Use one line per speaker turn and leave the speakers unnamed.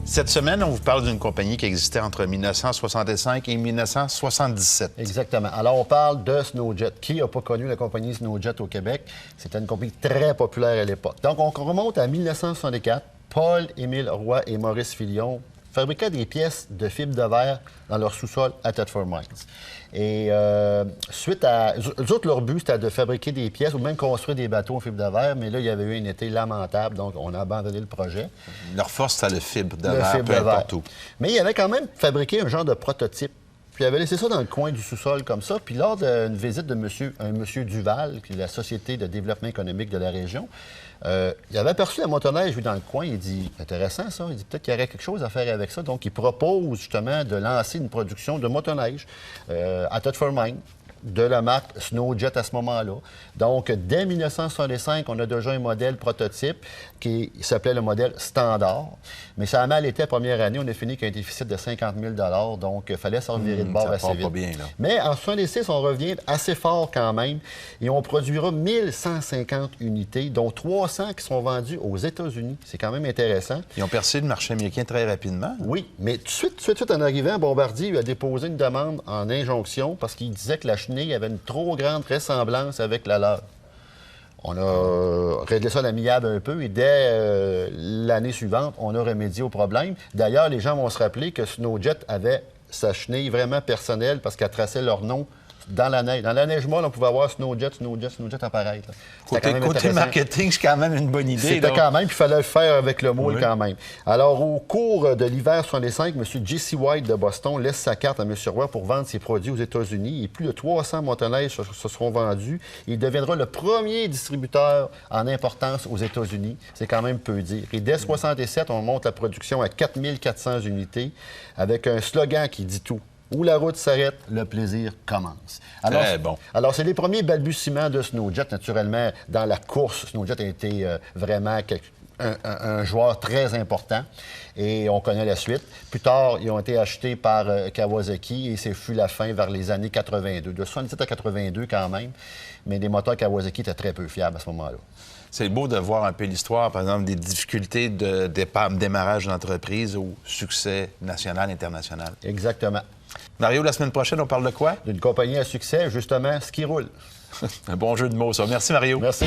Cette semaine, on vous parle d'une compagnie qui existait entre 1965 et 1977.
Exactement. Alors, on parle de Snowjet. Qui n'a pas connu la compagnie Snowjet au Québec? C'était une compagnie très populaire à l'époque. Donc, on remonte à 1964. Paul-Émile Roy et Maurice Filion fabriquaient des pièces de fibre de verre dans leur sous-sol à Thetford Mines. Et suite à... Eux autres, leur but, c'était de fabriquer des pièces ou même construire des bateaux en fibre de verre, mais là, il y avait eu un été lamentable, donc on a abandonné le projet.
Leur force, c'était le fibre de verre, peu importe où.
Mais il avait quand même fabriqué un genre de prototype. Puis il avait laissé ça dans le coin du sous-sol comme ça. Puis lors d'une visite de monsieur Duval, qui est la Société de développement économique de la région, il avait aperçu la motoneige, lui, dans le coin. Il dit, intéressant ça, il dit peut-être qu'il y aurait quelque chose à faire avec ça. Donc, il propose justement de lancer une production de motoneige à Thetford Mines, de la marque Snowjet à ce moment-là. Donc, dès 1965, on a déjà un modèle prototype qui s'appelait le modèle standard. Mais ça a mal été la première année. On a fini avec un déficit de 50 000 $. Donc, il fallait s'en virer de bord assez vite.
Pas bien, là.
Mais en 1966, on revient assez fort quand même. Et on produira 1150 unités, dont 300 qui sont vendues aux États-Unis. C'est quand même intéressant.
Ils ont percé le marché américain très rapidement.
Oui, mais tout de suite, en arrivant, Bombardier lui a déposé une demande en injonction parce qu'il disait que la chenille avait une trop grande ressemblance avec la leur. On a réglé ça à l'amiable un peu et dès l'année suivante, on a remédié au problème. D'ailleurs, les gens vont se rappeler que Snowjet avait sa chenille vraiment personnelle parce qu'elle traçait leur nom dans la neige. Dans la neige molle, on pouvait avoir Snowjet apparaître.
Côté marketing, c'est quand même une bonne idée.
C'était quand même, puis il fallait le faire avec le moule quand même. Alors, au cours de l'hiver 65, M. J.C. White de Boston laisse sa carte à M. Roy pour vendre ses produits aux États-Unis et plus de 300 motoneiges se seront vendus. Il deviendra le premier distributeur en importance aux États-Unis. C'est quand même peu dire. Et dès 67, on monte la production à 4400 unités avec un slogan qui dit tout. Où la route s'arrête, le plaisir commence. Alors,
très bon.
Alors, c'est les premiers balbutiements de Snowjet. Naturellement, dans la course, Snowjet a été vraiment un joueur très important. Et on connaît la suite. Plus tard, ils ont été achetés par Kawasaki et ce fut la fin vers les années 82. De 77 à 82 quand même. Mais les moteurs Kawasaki étaient très peu fiables à ce moment-là.
C'est beau de voir un peu l'histoire, par exemple, des difficultés de démarrage d'entreprise au succès national, international.
Exactement.
Mario, la semaine prochaine, on parle de quoi?
D'une compagnie à succès, justement, ce qui roule.
Un bon jeu de mots, ça. Merci, Mario.
Merci.